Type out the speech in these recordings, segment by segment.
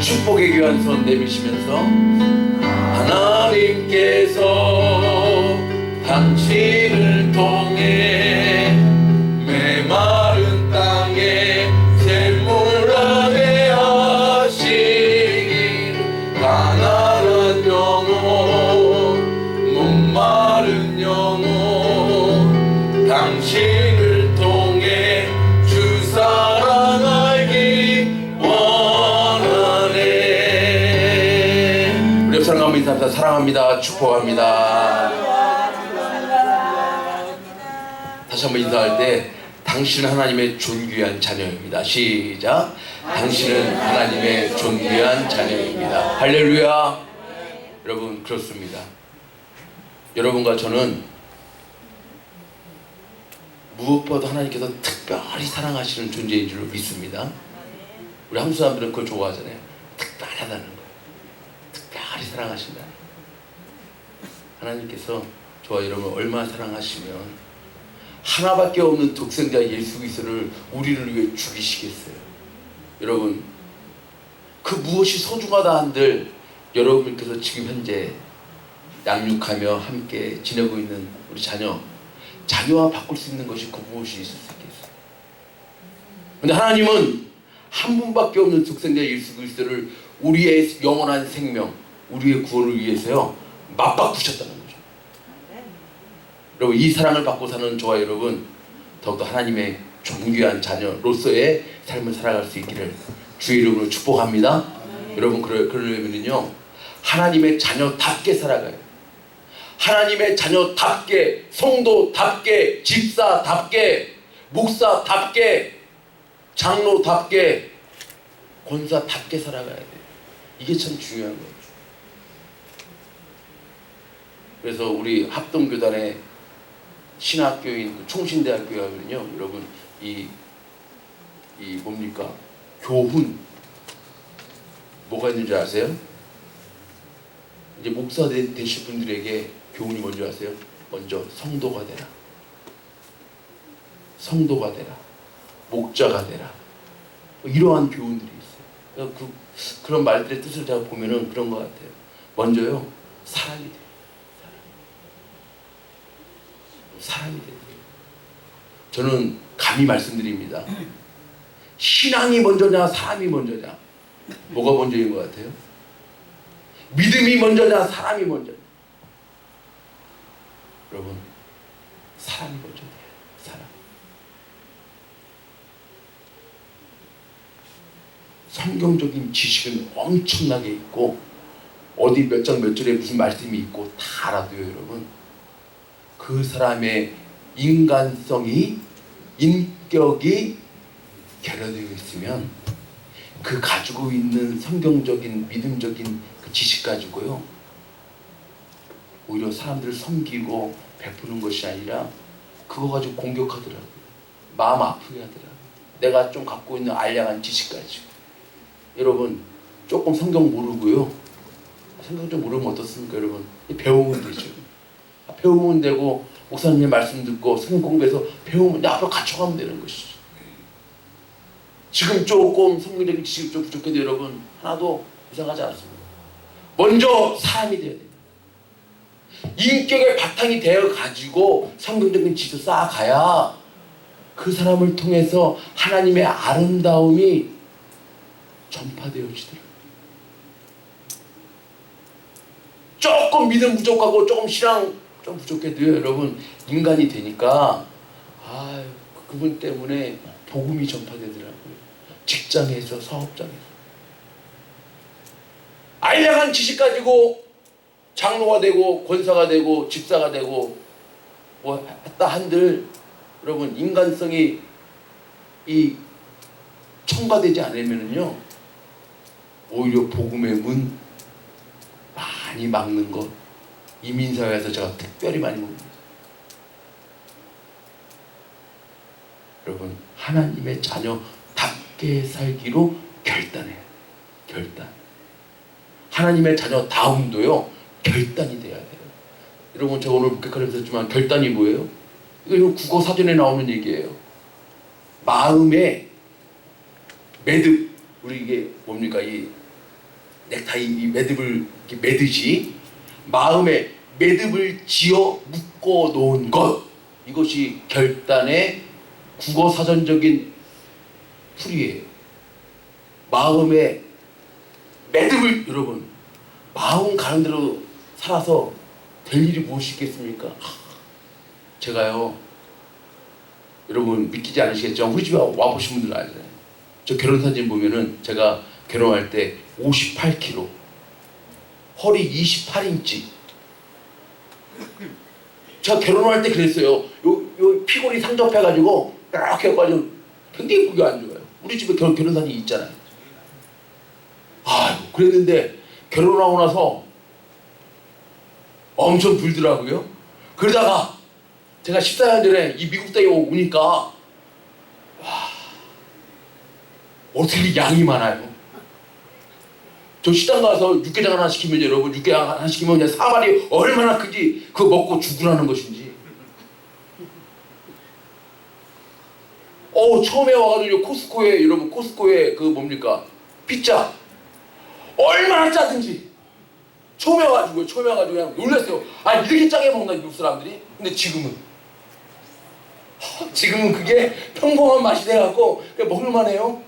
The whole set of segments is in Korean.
축복의 귀한 손 내미시면서 하나님께서 당신을 통해 메마른 땅에 샘물나게 하시길 가난한 영혼 목마른 영혼 당신을 통해 주 사랑 알기 원하네. 우리 사랑하는 인사합니다. 사랑합니다. 축복합니다. 다시 한번 인사할 때 당신은 하나님의 존귀한 자녀입니다. 시작. 당신은 하나님의 존귀한 자녀입니다. 할렐루야. 여러분 그렇습니다. 여러분과 저는 무엇보다 하나님께서 특별히 사랑하시는 존재인 줄 믿습니다. 우리 한국 사람들은 그걸 좋아하잖아요. 특별하다는 거예요. 특별히 사랑하신다는 거예요. 하나님께서 저와 여러분을 얼마나 사랑하시면 하나밖에 없는 독생자 예수 그리스도를 우리를 위해 죽이시겠어요. 여러분 그 무엇이 소중하다 한들 여러분께서 지금 현재 양육하며 함께 지내고 있는 우리 자녀와 바꿀 수 있는 것이 그 무엇이 있을 수 있겠어요. 근데 하나님은 한 분밖에 없는 독생자 예수 그리스도를 우리의 영원한 생명, 우리의 구원을 위해서요 맞바꾸셨다는 거죠. 여러분 이 사랑을 받고 사는 저와 여러분 더욱더 하나님의 존귀한 자녀로서의 삶을 살아갈 수 있기를 주의 이름으로 축복합니다. 여러분 그러려면요 하나님의 자녀답게 살아가요. 하나님의 자녀답게, 성도답게, 집사답게, 목사답게, 장로답게, 권사답게 살아가야 돼요. 이게 참 중요한 거예요. 그래서 우리 합동교단의 신학교인 총신대학교에 가면요 여러분 이 뭡니까 교훈 뭐가 있는지 아세요? 이제 목사 되실 분들에게 교훈이 뭔지 아세요? 먼저 성도가 되라, 성도가 되라, 목자가 되라, 이러한 교훈들이 있어요. 그런 말들의 뜻을 제가 보면은 그런 것 같아요. 먼저요 사람이 돼요. 사람이 돼요. 저는 감히 말씀드립니다. 신앙이 먼저냐 사람이 먼저냐, 뭐가 먼저인 것 같아요? 믿음이 먼저냐 사람이 먼저냐? 여러분 사람이 먼저예요. 사람. 성경적인 지식은 엄청나게 있고 어디 몇 장 몇 절에 무슨 말씀이 있고 다 알아도요 여러분 그 사람의 인간성이 인격이 결여되어 있으면 그 가지고 있는 성경적인 믿음적인 그 지식 가지고요 오히려 사람들을 섬기고 베푸는 것이 아니라 그거 가지고 공격하더라고요. 마음 아프게 하더라고요. 내가 좀 갖고 있는 알량한 지식 가지고. 여러분 조금 성경 모르고요 성경 좀 모르면 어떻습니까 여러분? 배우면 되죠. 배우면 되고 목사님의 말씀 듣고 성경 공부해서 배우면 내 앞으로 갖춰가면 되는 것이죠. 지금 조금 성경적인 지식이 좀 부족해도 여러분 하나도 이상하지 않습니다. 먼저 사람이 되어야 됩니다. 인격의 바탕이 되어 가지고 성경적인 지식을 쌓아가야 그 사람을 통해서 하나님의 아름다움이 전파되어지더라고요. 조금 믿음 부족하고 조금 신앙 좀 부족해도요 여러분 인간이 되니까 그분 때문에 복음이 전파되더라고요. 직장에서 사업장에서 알량한 지식 가지고 장로가 되고 권사가 되고 집사가 되고 뭐 했다 한들 여러분 인간성이 이 첨가되지 않으면은요 오히려 복음의 문 많이 막는 것 이민사회에서 제가 특별히 많이 봅니다. 여러분 하나님의 자녀답게 살기로 결단해요. 결단. 하나님의 자녀다움도요 결단이 돼야 돼요. 여러분 제가 오늘 북핵하면서 했지만 결단이 뭐예요? 이거 국어 사전에 나오는 얘기예요. 마음의 매듭. 우리 이게 뭡니까? 이 넥타이 이 매듭을 이렇게 매듯이 마음에 매듭을 지어 묶어 놓은 것, 이것이 결단의 국어 사전적인 풀이에요. 마음에 매듭을, 여러분, 마음 가는 대로 살아서 될 일이 무엇이 있겠습니까? 제가요, 여러분 믿기지 않으시겠지만 우리 집에 와보신 분들 알잖아요. 저 결혼 사진 보면은 제가 결혼할 때 58kg, 허리 28인치. 제가 결혼할 때 그랬어요. 요 피골이 상접해가지고 이렇게 해가지고 굉장히 보기 안 좋아요. 우리 집에 결혼 사진이 있잖아요. 아유, 그랬는데 결혼하고 나서 엄청 불더라고요. 그러다가 제가 14년 전에 이 미국 땅에 오니까 와, 어떻게 양이 많아요. 저 시장 가서 육개장 하나 시키면, 여러분, 육개장 하나 시키면 그냥 사발이 얼마나 큰지 그거 먹고 죽으라는 것인지. 처음에 와가지고 코스코에, 여러분, 코스코에 그 뭡니까, 피자 얼마나 짜든지 처음에 와가지고 그냥 놀랐어요. 아, 이렇게 짜게 먹나 미국 사람들이? 근데 지금은 그게 평범한 맛이 돼갖고 그냥 먹을만해요.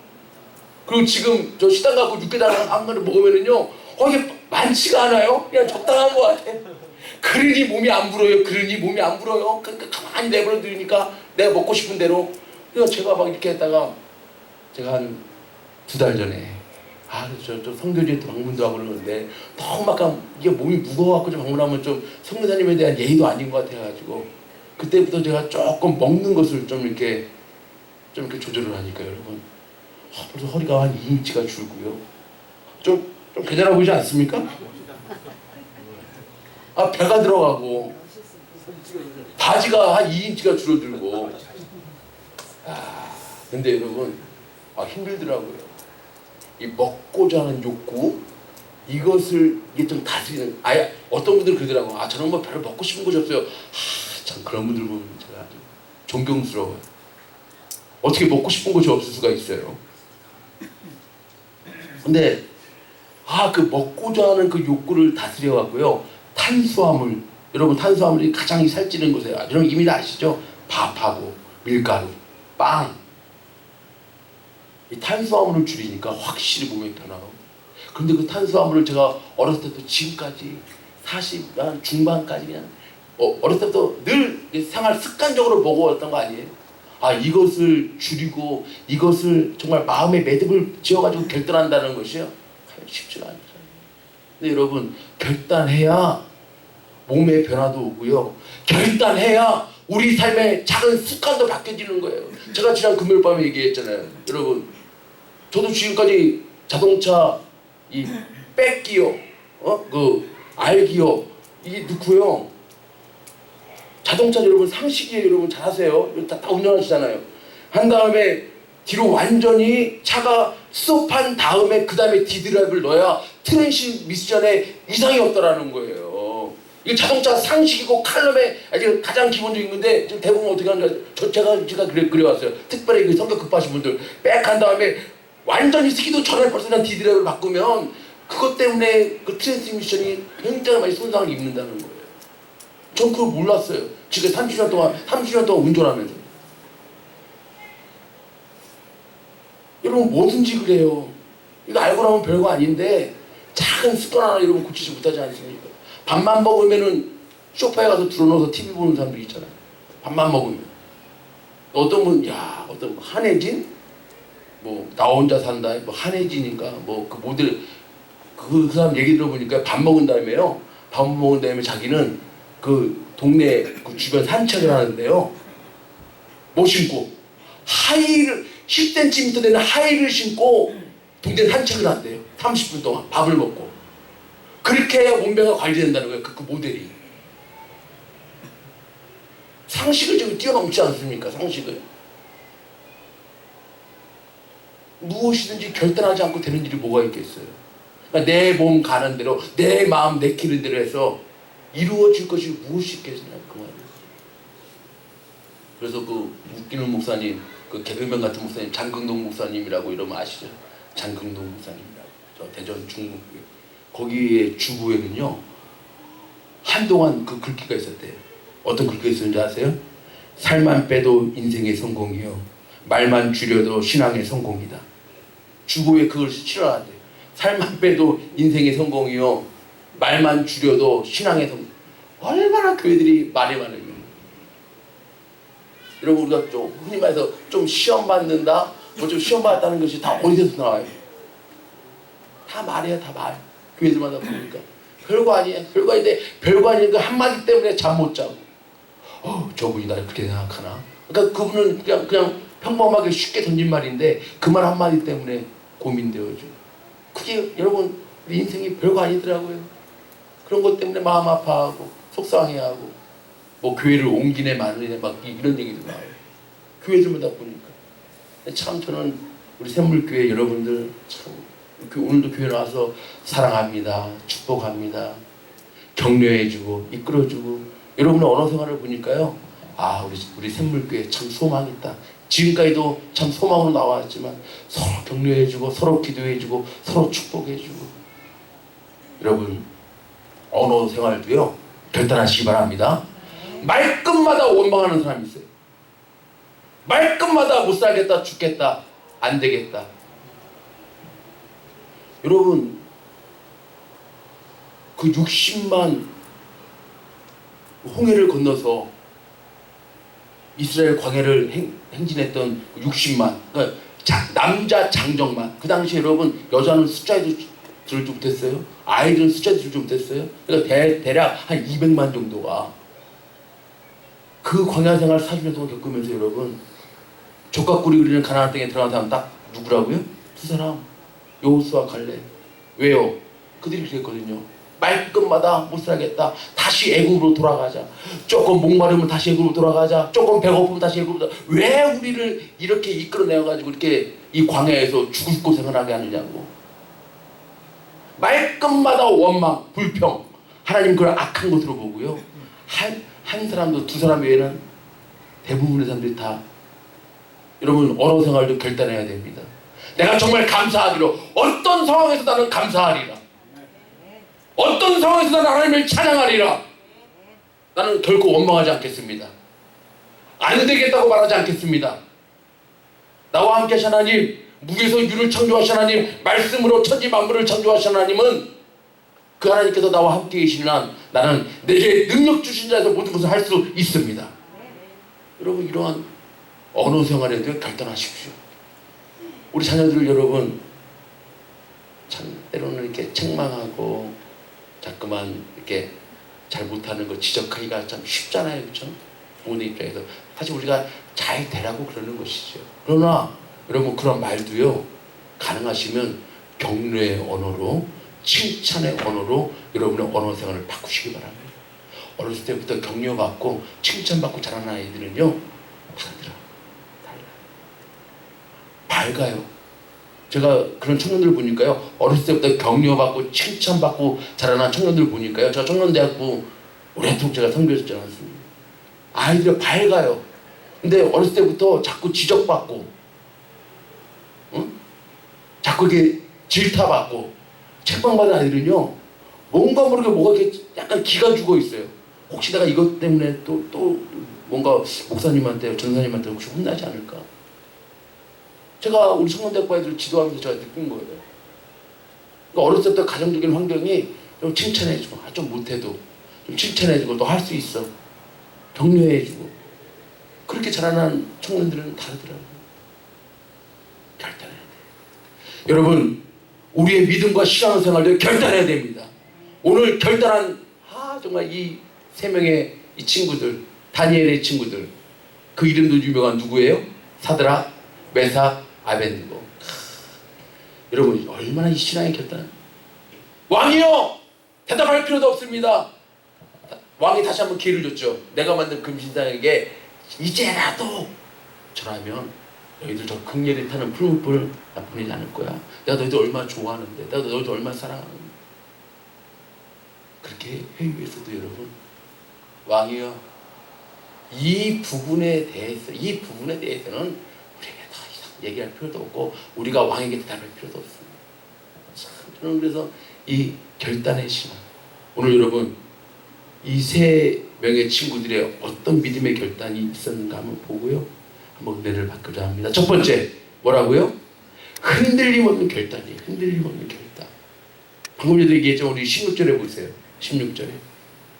그리고 지금 저 식당 가고 육개장 한 그릇 먹으면은요, 이게 많지가 않아요. 그냥 적당한 것 같아. 그러니 몸이 안 불어요. 그러니까 가만히 내버려 두니까 내가 먹고 싶은 대로. 그래서 제가 막 이렇게 했다가 제가 한 2달 전에 저 성교지에 또 방문도 하고 그러는데 너무 막 이게 몸이 무거워갖고 좀 방문하면 좀 성교사님에 대한 예의도 아닌 것 같아가지고 그때부터 제가 조금 먹는 것을 좀 이렇게 조절을 하니까, 여러분, 벌써 허리가 한 2인치가 줄고요. 좀 괜찮아 보이지 않습니까? 배가 들어가고 바지가 한 2인치가 줄어들고. 근데 여러분, 힘들더라고요. 이 먹고자 하는 욕구, 이것을 이게 좀 다스리는. 어떤 분들은 그러더라고요. 저는 뭐 별로 먹고 싶은 것이 없어요. 참, 그런 분들 보면 제가 아주 존경스러워요. 어떻게 먹고 싶은 것이 없을 수가 있어요. 근데 그 먹고자 하는 그 욕구를 다스려 갖고요, 탄수화물, 여러분, 탄수화물이 가장 살찌는 것이에요. 여러분 이미 다 아시죠? 밥하고 밀가루, 빵. 이 탄수화물을 줄이니까 확실히 몸이 변화하고. 그런데 그 탄수화물을 제가 어렸을 때부터 지금까지 40한 중반까지 그냥 어렸을 때부터 늘 생활 습관적으로 먹어왔던 거 아니에요? 이것을 줄이고 이것을 정말 마음의 매듭을 지어가지고 결단한다는 것이요, 쉽지가 않죠. 근데 여러분, 결단해야 몸의 변화도 오고요, 결단해야 우리 삶의 작은 습관도 바뀌어지는 거예요. 제가 지난 금요일 밤에 얘기했잖아요. 여러분, 저도 지금까지 자동차 이 백기어, 그 R기어 이게 넣고요, 자동차 여러분 상식이에요. 여러분 잘 아세요. 다 운전하시잖아요. 한 다음에 뒤로 완전히 차가 스톱한 다음에 그 다음에 디드라이브를 넣어야 트랜신 미션에 이상이 없다라는 거예요. 이게 자동차 상식이고 칼럼에 가장 기본적인 건데 지금 대부분 어떻게 하는가, 제가 그래왔어요. 특별히 그 성격 급하신 분들 빽 한 다음에 완전히 쓰기도 전에 벌써 그냥 디드라이브를 바꾸면 그것 때문에 그 트랜신 미션이 굉장히 많이 손상을 입는다는 거예요. 전 그걸 몰랐어요. 지금 30년 동안 운전하면서. 여러분, 뭐든지 그래요. 이거 알고 나면 별거 아닌데 작은 습관 하나 여러분 고치지 못하지 않습니까? 밥만 먹으면은 소파에 가서 들어놓아서 TV 보는 사람들 있잖아요. 밥만 먹으면. 어떤 분, 한혜진? 나 혼자 산다. 한혜진인가? 그 모델, 그 사람 얘기 들어보니까 밥 먹은 다음에요. 밥 먹은 다음에 자기는 그 동네 그 주변 산책을 하는데요, 뭐 신고 하이를 10cm 되는 하이를 신고 동네 산책을 한대요. 30분 동안 밥을 먹고. 그렇게 해야 몸매가 관리된다는 거예요. 그 모델이. 상식을 지금 뛰어넘지 않습니까? 상식을. 무엇이든지 결단하지 않고 되는 일이 뭐가 있겠어요. 그러니까 내 몸 가는 대로, 내 마음 내키는 대로 해서 이루어질 것이 무엇이 있겠느냐, 그 말이에요. 그래서 그 웃기는 목사님, 그 개그맨 같은 목사님, 장경동 목사님이라고 이러면 아시죠? 장경동 목사님이라고. 저 대전 중국 거기에 주부에는요 한동안 그 글귀가 있었대요. 어떤 글귀가 있었는지 아세요? 살만 빼도 인생의 성공이요, 말만 줄여도 신앙의 성공이다. 주부에 그걸 실어놨대요. 살만 빼도 인생의 성공이요, 말만 줄여도 신앙의 성공. 얼마나 교회들이 말이 많으면, 여러분 우리가 좀 흔히 말해서 좀 시험 받는다, 뭐 좀 시험 받았다는 것이 다 어디서 나와요? 다 말이야, 다 말. 교회들마다 보니까 별거 아니에요. 별거 아닌데 별거 아닌 그 한마디 때문에 잠 못 자고, 저분이 나를 그렇게 생각하나? 그러니까 그분은 그냥 평범하게 쉽게 던진 말인데 그 말 한마디 때문에 고민되어져. 그게 여러분 우리 인생이 별거 아니더라고요. 그런 것 때문에 마음 아파하고 속상해하고, 뭐 교회를 옮기네 마느네 막 이런 얘기도 나와요. 교회들마다 보니까. 참 저는 우리 샘물교회 여러분들 참 오늘도 교회 나와서 사랑합니다, 축복합니다, 격려해주고 이끌어주고, 여러분의 언어 생활을 보니까요, 아 우리 샘물교회 참 소망이 있다. 지금까지도 참 소망으로 나왔지만 서로 격려해주고 서로 기도해주고 서로 축복해주고. 여러분 언어 생활도요 결단하시기 바랍니다. 말끝마다 원망하는 사람이 있어요. 말끝마다 못 살겠다, 죽겠다, 안 되겠다. 여러분 그 60만 홍해를 건너서 이스라엘 광야를 행진했던 60만, 그러니까 남자 장정만. 그 당시에 여러분 여자는 숫자에도 들지 못했어요. 아이들은 숫자에도 들지 못했어요. 그러니까 대략 한 200만 정도가 그 광야 생활 40년 동안 겪으면서 여러분 족각구리 그리는 가나안 땅에 들어간 사람 딱 누구라고요? 두 사람, 여호수아 갈렙. 왜요? 그들이 그랬거든요. 말끝마다 못 살겠다, 다시 애굽으로 돌아가자. 조금 목마르면 다시 애굽으로 돌아가자. 조금 배고프면 다시 애굽으로 돌아가자. 왜 우리를 이렇게 이끌어내가지고 이렇게 이 광야에서 죽을 고생을 하게 하느냐고. 말끝마다 원망, 불평. 하나님 그걸 악한 것으로 보고요, 한 사람도 두 사람 외에는 대부분의 사람들이 다, 여러분 언어 생활도 결단해야 됩니다. 내가 정말 감사하기로, 어떤 상황에서 나는 감사하리라, 어떤 상황에서 나는 하나님을 찬양하리라. 나는 결코 원망하지 않겠습니다. 안 되겠다고 말하지 않겠습니다. 나와 함께 하신 하나님, 무에서 유를 창조하신 하나님, 말씀으로 천지 만물을 창조하신 하나님은 그 하나님께서 나와 함께 계시는 한 나는 내게 능력 주신 자에서 모든 것을 할 수 있습니다. 여러분 이러한 언어 생활에도 결단하십시오. 우리 자녀들을 여러분 참 때로는 이렇게 책망하고 자꾸만 이렇게 잘 못하는 거 지적하기가 참 쉽잖아요, 그렇죠? 부모님 입장에서 사실 우리가 잘 되라고 그러는 것이죠. 그러나 여러분 그런 말도요, 가능하시면 격려의 언어로, 칭찬의 언어로 여러분의 언어 생활을 바꾸시기 바랍니다. 어렸을 때부터 격려받고 칭찬받고 자라는 아이들은요 밝아요. 제가 그런 청년들 보니까요, 어렸을 때부터 격려받고 칭찬받고 자라난 청년들 보니까요, 제가 청년대학부 오랫동안 제가 선교했지 않았습니까? 아이들이 밝아요. 근데 어렸을 때부터 자꾸 지적받고, 응? 자꾸 이렇게 질타받고 책망받은 아이들은요, 뭔가 모르게 뭐가 이렇게 약간 기가 죽어 있어요. 혹시 내가 이것 때문에 또 뭔가 목사님한테, 전사님한테 혹시 혼나지 않을까? 제가 우리 청년대학부 아이들을 지도하면서 제가 느낀 거예요. 그러니까 어렸을 때부터 가정적인 환경이 좀 칭찬해주고, 좀 못해도 좀 칭찬해주고, 또 할 수 있어, 격려해주고, 그렇게 자라난 청년들은 다르더라고요. 결단해야 돼요. 여러분 우리의 믿음과 신앙생활도 결단해야 됩니다. 오늘 결단한 정말 이 세 명의 이 친구들, 다니엘의 친구들, 그 이름도 유명한 누구예요? 사드락, 메삭, 아벤느고. 여러분 얼마나 이 신앙의 결단. 왕이요, 대답할 필요도 없습니다. 왕이 다시 한번 기회를 줬죠. 내가 만든 금신상에게 이제라도 절하면 너희들 저 극렬히 타는 풀무불 나 보내지 않을 거야. 내가 너희들 얼마나 좋아하는데, 내가 너희들 얼마나 사랑하는데. 그렇게 회유에서도 여러분, 왕이요, 이 부분에 대해서는 우리에게 더 이상 얘기할 필요도 없고 우리가 왕에게 대답할 필요도 없습니다. 참 저는 그래서 이 결단의 신앙. 오늘 여러분 이 세 명의 친구들의 어떤 믿음의 결단이 있었는가 한번 보고요. 한번 은혜를 받고자 합니다. 첫 번째 뭐라고요? 흔들림 없는 결단이에요. 흔들림 없는 결단. 방금 전에 얘기했죠. 우리 16절에 보세요. 16절에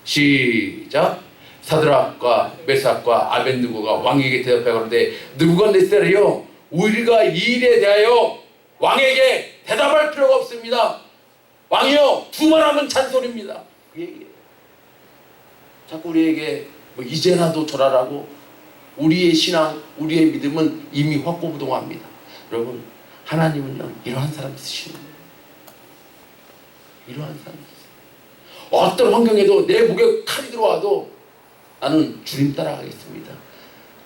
시작. 사드락과 메삭과 아벳느고가 왕에게 대답하는데 느부갓네살이요, 우리가 이 일에 대하여 왕에게 대답할 필요가 없습니다. 왕이요, 두 말하면 잔소리입니다. 그 얘기예요. 자꾸 우리에게 뭐 이제라도 저라라고. 우리의 신앙, 우리의 믿음은 이미 확고부동합니다. 여러분, 하나님은요 이러한 사람 쓰시는 거예요. 이러한 사람 쓰세요. 어떤 환경에도 내 목에 칼이 들어와도 나는 주님 따라가겠습니다.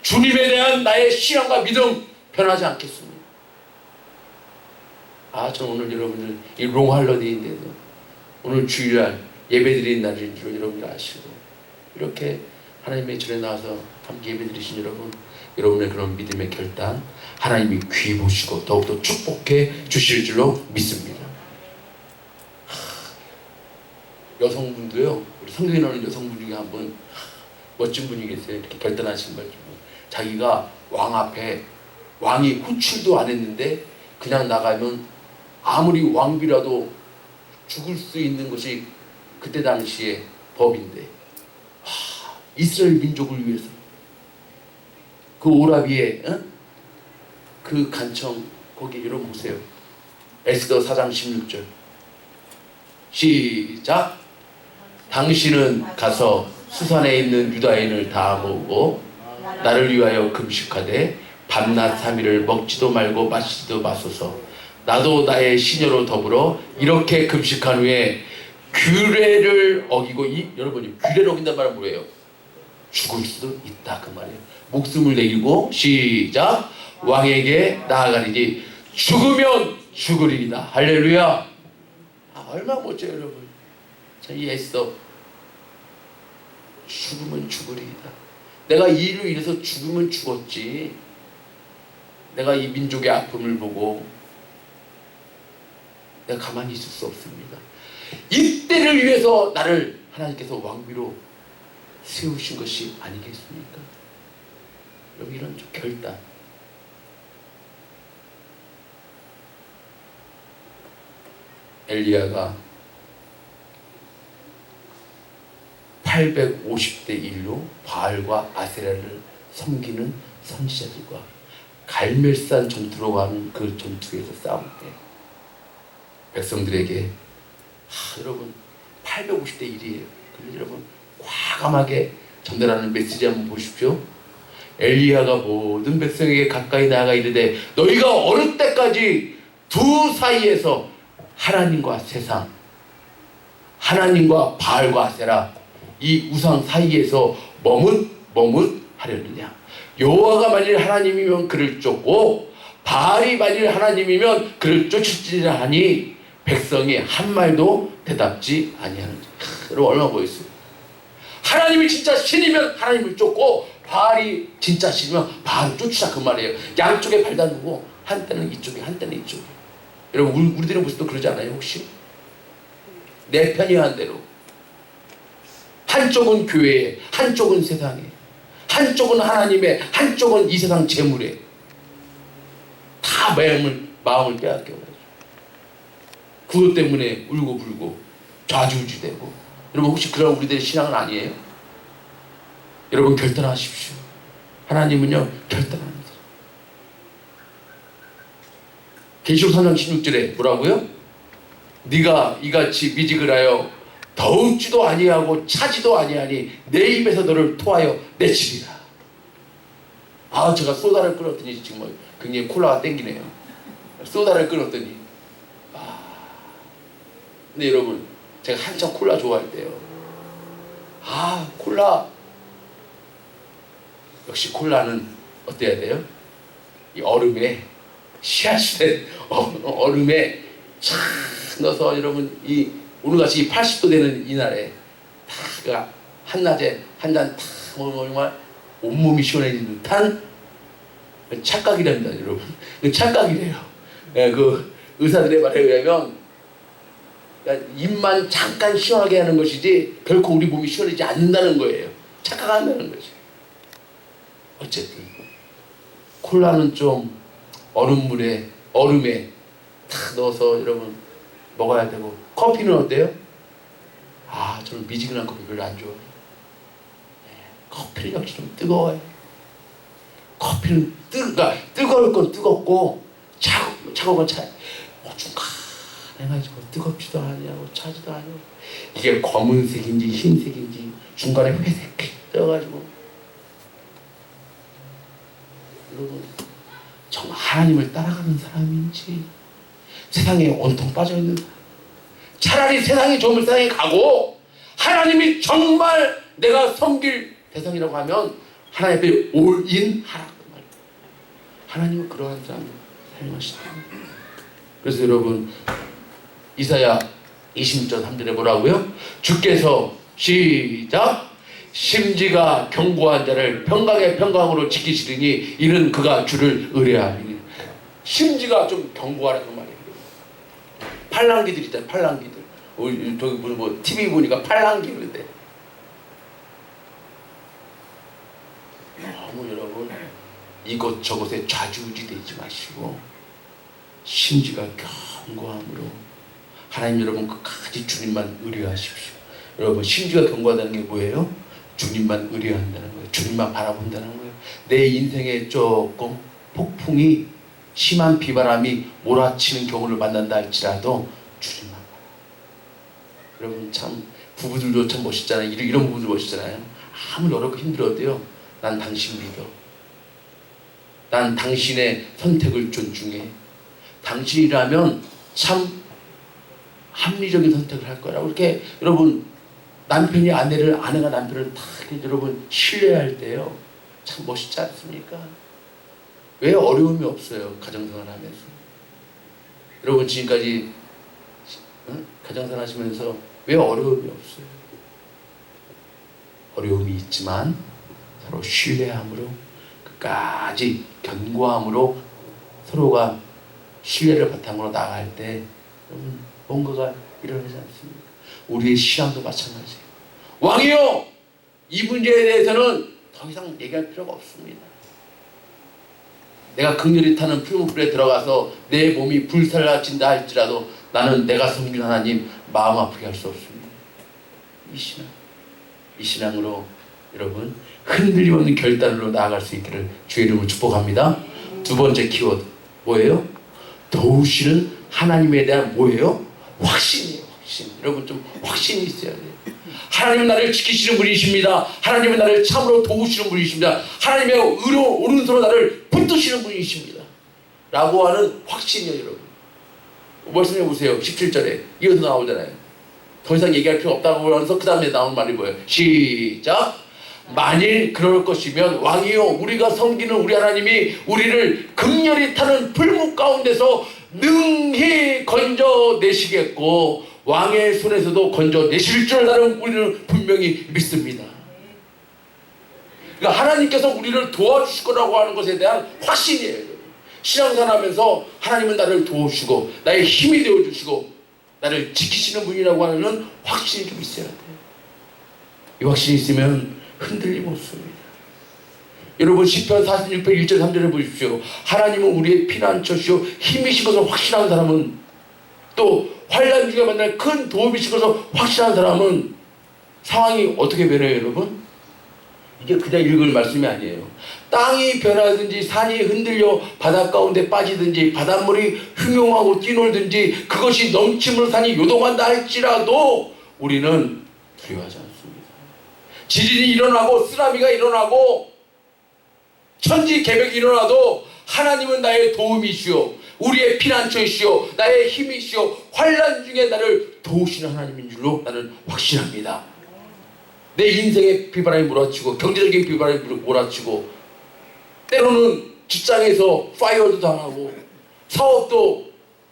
주님에 대한 나의 신앙과 믿음 변하지 않겠습니다. 저는 오늘 여러분들 이 롱할러데이인데도 오늘 주일날 예배드리는 날인 줄 여러분이 아시고, 이렇게 하나님의 전에 나와서 함께 예배드리신 여러분의 그런 믿음의 결단 하나님이 귀 보시고 더욱더 축복해 주실 줄로 믿습니다. 여성분도요, 우리 성경에 나오는 여성분 중에 한 분 멋진 분이 계세요. 이렇게 결단하신 거죠. 자기가 왕 앞에, 왕이 호출도 안 했는데 그냥 나가면 아무리 왕비라도 죽을 수 있는 것이 그때 당시에 법인데, 이스라엘 민족을 위해서 그 오라비에 그 간청 거기 여러분 보세요. 에스더 4장 16절 시작. 당신은 가서 수산에 있는 유다인을 다 모으고 나를 위하여 금식하되 밤낮 3일을 먹지도 말고 마시지도 마소서. 나도 나의 시녀로 더불어 이렇게 금식한 후에 규례를 어기고, 여러분이 규례를 어긴단 말은 뭐예요? 죽을 수도 있다 그 말이에요. 목숨을 내리고 시작. 왕에게 나아가리니 죽으면 죽으리이다. 할렐루야. 얼마나 멋져요 여러분. 자, 이 에스더, 죽으면 죽으리이다. 내가 이 일로 인해서 죽으면 죽었지, 내가 이 민족의 아픔을 보고 내가 가만히 있을 수 없습니다. 이때를 위해서 나를 하나님께서 왕비로 세우신 것이 아니겠습니까? 여러분, 이런 결단. 엘리야가 850대 1로 바알과 아세라를 섬기는 선지자들과 갈멜산 전투로 가는 그 전투에서 싸울 때 백성들에게, 여러분 850대 1이에요. 그런데 여러분 과감하게 전달하는 메시지 한번 보십시오. 엘리야가 모든 백성에게 가까이 나아가 이르되 너희가 어느 때까지 두 사이에서 하나님과 세상, 하나님과 바알과 아세라, 이 우상 사이에서 머뭇하려느냐. 여호와가 만일 하나님이면 그를 쫓고 바알이 만일 하나님이면 그를 쫓을지라 하니 백성이 한 말도 대답지 아니하는지. 여러분 얼마나 보였어요. 하나님이 진짜 신이면 하나님을 쫓고 바알이 진짜 신이면 바알을 쫓으자 그 말이에요. 양쪽에 발다누고 한때는 이쪽에 한때는 이쪽에. 여러분 우리들의 모습도 그러지 않아요 혹시? 내 편이한 대로 한쪽은 교회에, 한쪽은 세상에, 한쪽은 하나님의, 한쪽은 이 세상 재물에 다 마음을 빼앗겨가지고 그것 때문에 울고불고 좌지우지되고. 여러분 혹시 그런 우리들의 신앙은 아니에요? 여러분 결단하십시오. 하나님은요 결단합니다. 계시록 3장 16절에 뭐라고요? 네가 이같이 미직을 하여 더욱지도 아니하고 차지도 아니하니 내 입에서 너를 토하여 내치리라. 제가 소다를 끊었더니 지금 굉장히 콜라가 땡기네요. 소다를 끊었더니 근데 여러분 제가 한참 콜라 좋아할 때요, 콜라 역시 콜라는 어때야 돼요? 이 얼음에 씨앗이 된 얼음에 착 넣어서 여러분 이 오늘같이 80도 되는 이날에 다 한낮에 한 잔 탁 먹으면 정말 온몸이 시원해지는 듯한 착각이랍니다 여러분. 착각이래요. 그 의사들의 말에 의하면 그러니까 입만 잠깐 시원하게 하는 것이지 결코 우리 몸이 시원하지 않는다는 거예요. 착각한다는 거죠. 어쨌든 콜라는 좀 얼음에 탁 넣어서 여러분 먹어야 되고, 커피는 어때요? 저는 미지근한 커피 별로 안 좋아해요. 커피는 역시 좀 뜨거워요. 커피는 뜨거울 건 뜨겁고 차가운 건 중간해가지고 뜨겁지도 않냐고 차지도 않냐고, 이게 검은색인지 흰색인지 중간에 회색 떠가지고, 여러분 정말 하나님을 따라가는 사람인지 세상에 온통 빠져있는 사람, 차라리 세상이 좋으면 세상에 가고 하나님이 정말 내가 섬길 대상이라고 하면 하나님 앞에 올인 하라고 말이에요. 하나님은 그러한 사람을 사용하시다. 그래서 여러분 이사야 20절 3절에 뭐라고요? 주께서 시작 심지가 견고한 자를 평강의 평강으로 지키시리니 이는 그가 주를 의뢰하리니. 심지가 좀 견고하라는 말이에요. 팔랑귀들 있잖아요. 팔랑귀들. 저기 뭐 TV 보니까 팔랑귀 그런데 너무 여러분 이것저것에 좌지우지되지 마시고 심지가 견고함으로 하나님 여러분 끝까지 주님만 의뢰하십시오. 여러분 심지가 견고하다는 게 뭐예요? 주님만 의뢰한다는 거예요. 주님만 바라본다는 거예요. 내 인생에 조금 폭풍이 심한 비바람이 몰아치는 경우를 만난다 할지라도 주님만 바라봐요. 여러분 참 부부들도 참 멋있잖아요. 이런 부부들 멋있잖아요. 아무리 어렵고 힘들어도요, 난 당신 믿어. 난 당신의 선택을 존중해. 당신이라면 참 합리적인 선택을 할 거라고. 이렇게 여러분 남편이 아내가 남편을 다 여러분 신뢰할 때요, 참 멋있지 않습니까? 왜 어려움이 없어요? 가정생활 하면서. 여러분 지금까지 가정생활 하시면서 왜 어려움이 없어요? 어려움이 있지만 서로 신뢰함으로 끝까지 견고함으로 서로가 신뢰를 바탕으로 나아갈 때 여러분 뭔가가 일어나지 않습니까? 우리의 신앙도 마찬가지예요. 왕이요! 이 문제에 대해서는 더 이상 얘기할 필요가 없습니다. 내가 극렬히 타는 풀무불에 들어가서 내 몸이 불살라진다 할지라도 나는 내가 섬긴 하나님 마음 아프게 할 수 없습니다. 이 신앙으로 여러분 흔들림 없는 결단으로 나아갈 수 있기를 주의 이름으로 축복합니다. 두 번째 키워드 뭐예요? 도우시는 하나님에 대한 뭐예요? 확신이에요. 확신. 여러분 좀 확신이 있어야 돼요. 하나님은 나를 지키시는 분이십니다. 하나님은 나를 참으로 도우시는 분이십니다. 하나님의 의로 오른손으로 나를 붙드시는 분이십니다. 라고 하는 확신이에요. 여러분 말씀해 보세요. 17절에 이어서 나오잖아요. 더 이상 얘기할 필요 없다고 하면서 그 다음에 나오는 말이 뭐예요? 시작! 만일 그럴 것이면 왕이요 우리가 섬기는 우리 하나님이 우리를 극렬히 타는 풀무 가운데서 능히 건져내시겠고 왕의 손에서도 건져내실 줄 나는 우리는 분명히 믿습니다. 그러니까 하나님께서 우리를 도와주실 거라고 하는 것에 대한 확신이에요. 신앙생활하면서 하나님은 나를 도우시고 나의 힘이 되어주시고 나를 지키시는 분이라고 하는 확신이 좀 있어야 돼요. 이 확신이 있으면 흔들림 없습니다. 여러분 시편 46편 1절 3절에 보십시오. 하나님은 우리의 피난처시오 힘이신 것을 확신하는 사람은, 또 환난 중에 만날 큰 도움이신 것을 확신하는 사람은 상황이 어떻게 변해요? 여러분 이게 그냥 읽을 말씀이 아니에요. 땅이 변하든지 산이 흔들려 바닷 가운데 빠지든지 바닷물이 흉용하고 뛰놀든지 그것이 넘침으로 산이 요동한다 할지라도 우리는 두려워하지 않습니다. 지진이 일어나고 쓰나미가 일어나고 천지개벽이 일어나도 하나님은 나의 도움이시오 우리의 피난처이시오 나의 힘이시오 환난 중에 나를 도우시는 하나님인 줄로 나는 확신합니다. 내 인생의 비바람이 몰아치고 경제적인 비바람이 몰아치고 때로는 직장에서 파이어도 당하고 사업도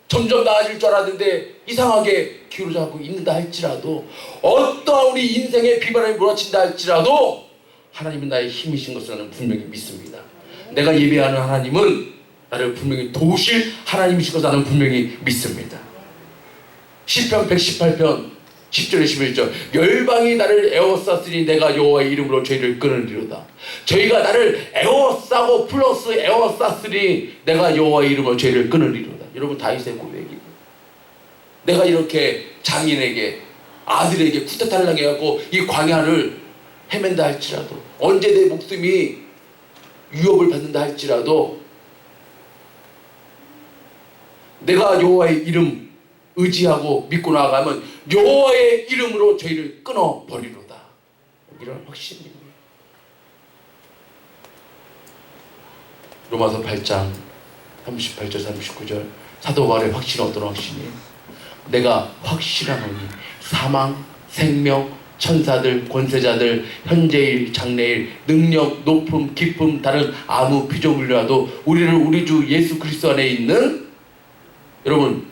점점 나아질 줄 알았는데 이상하게 기울어져가고 있는다 할지라도 어떠한 우리 인생의 비바람이 몰아친다 할지라도 하나님은 나의 힘이신 것을 나는 분명히 믿습니다. 내가 예배하는 하나님은 나를 분명히 도우실 하나님이신 것을 나는 분명히 믿습니다. 시편 118편 10절에 11절 열방이 나를 에워쌌으니 내가 여호와의 이름으로 저희를 끊으리로다. 저희가 나를 에워싸고 플러스 에워쌌으니 내가 여호와의 이름으로 저희를 끊으리로다. 여러분 다윗의 고백이고, 내가 이렇게 장인에게 아들에게 쿠데타를 당해갖고 이 광야를 헤맨다 할지라도, 언제 내 목숨이 위협을 받는다 할지라도 내가 여호와의 이름 의지하고 믿고 나아가면 여호와의 이름으로 저희를 끊어버리로다. 이런 확신입니다. 로마서 8장 38절 39절 사도 바울의 확신은 어떤 확신이에요? 내가 확신하노니 사망, 생명, 천사들, 권세자들, 현재일, 장래일, 능력, 높음, 깊음, 다른 아무 피조물이라도 우리를 우리 주 예수 그리스도 안에 있는, 여러분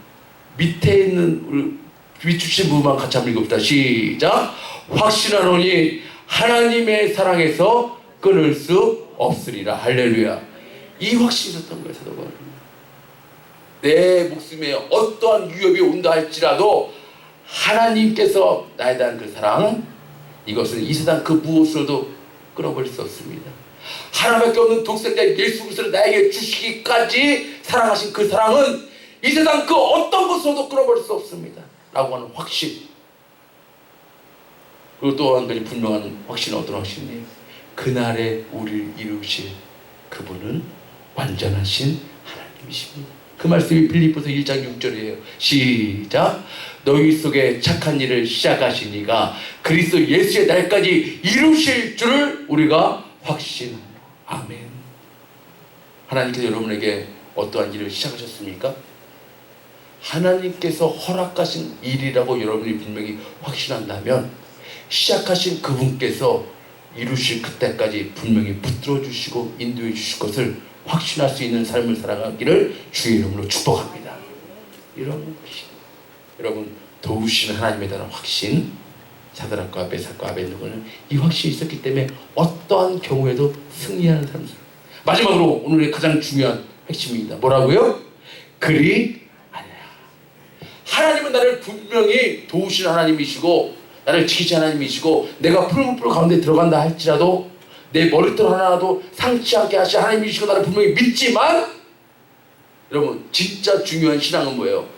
밑에 있는 비추신 부분만 같이 한번 읽읍시다. 시작. 확신하노니 하나님의 사랑에서 끊을 수 없으리라. 할렐루야. 이 확신이 있었던 거예요, 사도 바울은. 내 목숨에 어떠한 위협이 온다 할지라도 하나님께서 나에 대한 그 사랑, 이것은 이 세상 그 무엇으로도 끊어버릴 수 없습니다. 하나님밖에 없는 독생자 예수 그리스도를 나에게 주시기까지 사랑하신 그 사랑은 이 세상 그 어떤 것으로도 끊어버릴 수 없습니다 라고 하는 확신. 그리고 또 한 가지 분명한 확신은 어떤 확신이에요? 그날에 우리를 이루실 그분은 완전하신 하나님이십니다. 그 말씀이 빌립보서 1장 6절이에요. 시작. 너희 속에 착한 일을 시작하시니가 그리스도 예수의 날까지 이루실 줄을 우리가 확신합니다. 아멘. 하나님께서 여러분에게 어떠한 일을 시작하셨습니까? 하나님께서 허락하신 일이라고 여러분이 분명히 확신한다면 시작하신 그분께서 이루실 그때까지 분명히 붙들어 주시고 인도해 주실 것을 확신할 수 있는 삶을 살아가기를 주의 이름으로 축복합니다. 이런 것이 여러분 도우시는 하나님에 대한 확신, 사드락과 메삭과 아벳느고는 이 확신이 있었기 때문에 어떠한 경우에도 승리하는 삶을. 마지막으로 오늘의 가장 중요한 핵심입니다. 뭐라고요? 그리 아니야. 하나님은 나를 분명히 도우시는 하나님이시고 나를 지키시는 하나님이시고 내가 풀무불 가운데 들어간다 할지라도 내 머리털 하나도 상치 않게 하신 하나님이시고 나를 분명히 믿지만, 여러분 진짜 중요한 신앙은 뭐예요?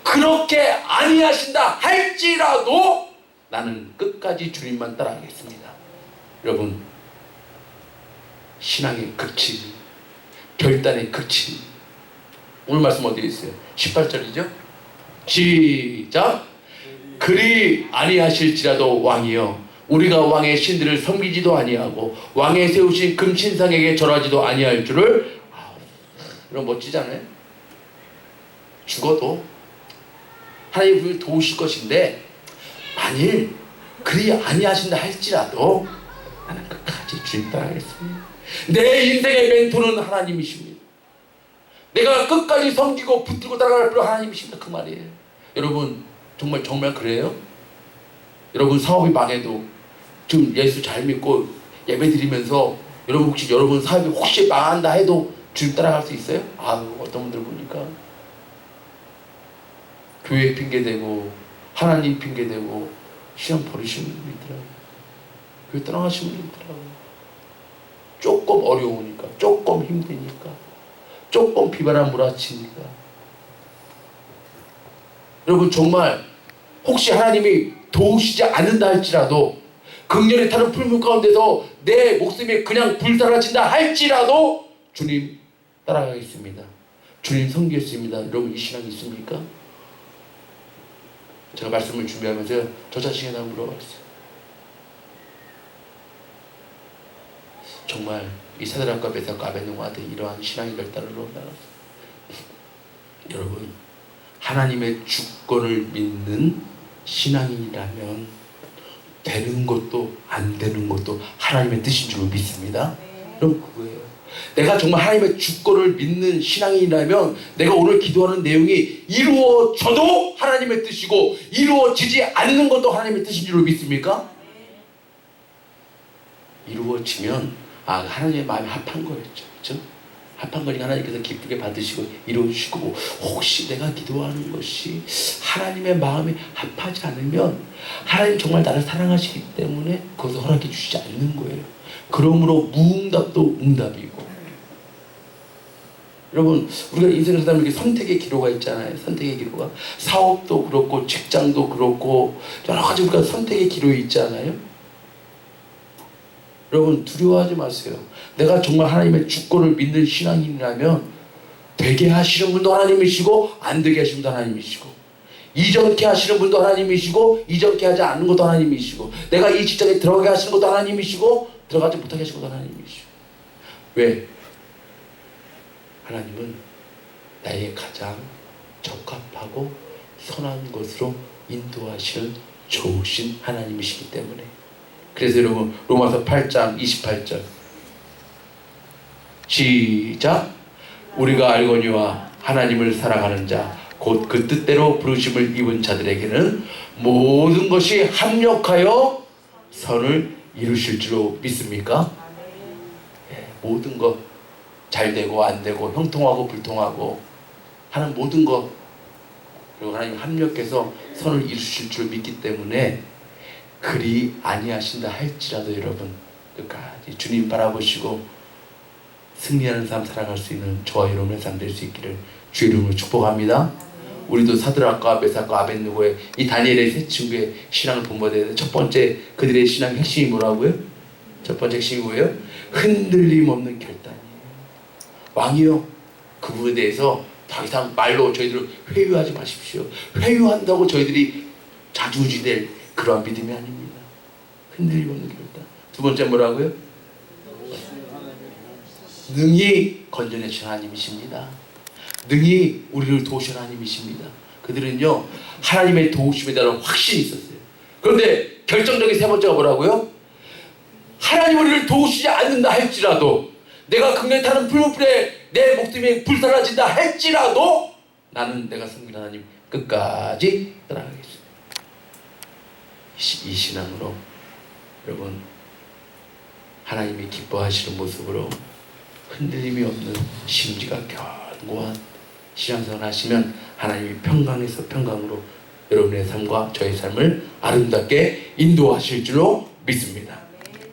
그렇게 아니하신다 할지라도 나는 끝까지 주님만 따라가겠습니다. 여러분 신앙의 극치, 결단의 극치. 오늘 말씀 어디에 있어요? 18절이죠? 시작. 그리 아니하실지라도 왕이여 우리가 왕의 신들을 섬기지도 아니하고 왕의 세우신 금신상에게 절하지도 아니할 줄을. 이런 멋지잖아요. 죽어도 하나님이 우리를 도우실 것인데 만일 그리 아니하신다 할지라도 나는 끝까지 주님 따라가겠습니다. 내 인생의 멘토는 하나님이십니다. 내가 끝까지 섬기고 붙들고 따라갈 필요 하나님이십니다. 그 말이에요. 여러분 정말 그래요? 여러분 사업이 망해도 지금 예수 잘 믿고 예배 드리면서 여러분 혹시 여러분 사업이 혹시 망한다 해도 주님 따라갈 수 있어요? 어떤 분들 보니까 교회 핑계대고 하나님 핑계대고 신앙 버리시는 분이 있더라고요. 교회 떠나가시는 분이 있더라고요. 조금 어려우니까, 조금 힘드니까, 조금 비바람 몰아치니까. 여러분 정말 혹시 하나님이 도우시지 않는다 할지라도 극렬히 타는 풀물 가운데서 내 목숨이 그냥 불사라진다 할지라도 주님 따라가겠습니다. 주님 섬기겠습니다. 여러분 이 신앙이 있습니까? 제가 말씀을 준비하면서 저 자신에게 물어봤어요. 정말 이 사드락과 메삭과 아벳느고한테 이러한 신앙의 결단을 나눴어요. 여러분 하나님의 주권을 믿는 신앙인이라면 되는 것도 안 되는 것도 하나님의 뜻인 줄 믿습니다. 그럼 그거예요. 내가 정말 하나님의 주권을 믿는 신앙인이라면 내가 오늘 기도하는 내용이 이루어져도 하나님의 뜻이고 이루어지지 않는 것도 하나님의 뜻인 줄 믿습니까? 이루어지면 하나님의 마음이 합한 거였죠. 그렇죠? 합한 거니까 하나님께서 기쁘게 받으시고 이루어주시고, 혹시 내가 기도하는 것이 하나님의 마음에 합하지 않으면 하나님 정말 나를 사랑하시기 때문에 그것을 허락해 주시지 않는 거예요. 그러므로 무응답도 응답이고. 여러분, 우리가 인생을 살다 보면 선택의 기로가 있잖아요. 선택의 기로가. 사업도 그렇고 직장도 그렇고 여러 가지 우리가 선택의 기로에 있잖아요. 여러분, 두려워하지 마세요. 내가 정말 하나님의 주권을 믿는 신앙인이라면 되게 하시는 분도 하나님이시고 안 되게 하시는 분도 하나님이시고, 이전케 하시는 분도 하나님이시고 이전케 하지 않는 것도 하나님이시고, 내가 이 직장에 들어가게 하시는 것도 하나님이시고 들어가지 못하게 하시는 것도 하나님이시고. 왜? 하나님은 나에게 가장 적합하고 선한 것으로 인도하시는 좋으신 하나님이시기 때문에. 그래서 여러분, 로마서 8장 28절 시작. 우리가 알거니와 하나님을 사랑하는 자 곧 그 뜻대로 부르심을 입은 자들에게는 모든 것이 합력하여 선을 이루실 줄로 믿습니까? 예, 모든 것 잘 되고 안 되고 형통하고 불통하고 하는 모든 것, 그리고 하나님 합력해서 선을 이루실 줄 믿기 때문에 그리 아니하신다 할지라도 여러분 끝까지 주님 바라보시고 승리하는 삶 살아갈 수 있는 저와 여러분의 삶 될 수 있기를 주의 이름으로 축복합니다. 우리도 사드락과 메삭과 아벳느고의 이 다니엘의 세 친구의 신앙을 본받아야 되는데, 첫 번째 그들의 신앙의 핵심이 뭐라고요? 첫 번째 핵심이 뭐예요? 흔들림 없는 결단이에요. 왕이요, 그 부분에 대해서 더 이상 말로 저희들을 회유하지 마십시오. 회유한다고 저희들이 자주지될 그러한 믿음이 아닙니다. 흔들림 없는 결단. 두 번째 뭐라고요? 능히 건져내신 하나님이십니다. 능히 우리를 도우신 하나님이십니다. 그들은요, 하나님의 도우심에 대한 확신이 있었어요. 그런데 결정적인 세 번째가 뭐라고요? 하나님 우리를 도우시지 않는다 할지라도, 내가 극렬히 타는 풀무불에 내 목숨이 불살라진다 할지라도 나는 내가 섬기는 하나님 끝까지 따라가겠습니다. 이 신앙으로 여러분, 하나님이 기뻐하시는 모습으로 흔들림이 없는 심지가 견고한 신앙생활 하시면 하나님이 평강에서 평강으로 여러분의 삶과 저의 삶을 아름답게 인도하실 줄로 믿습니다.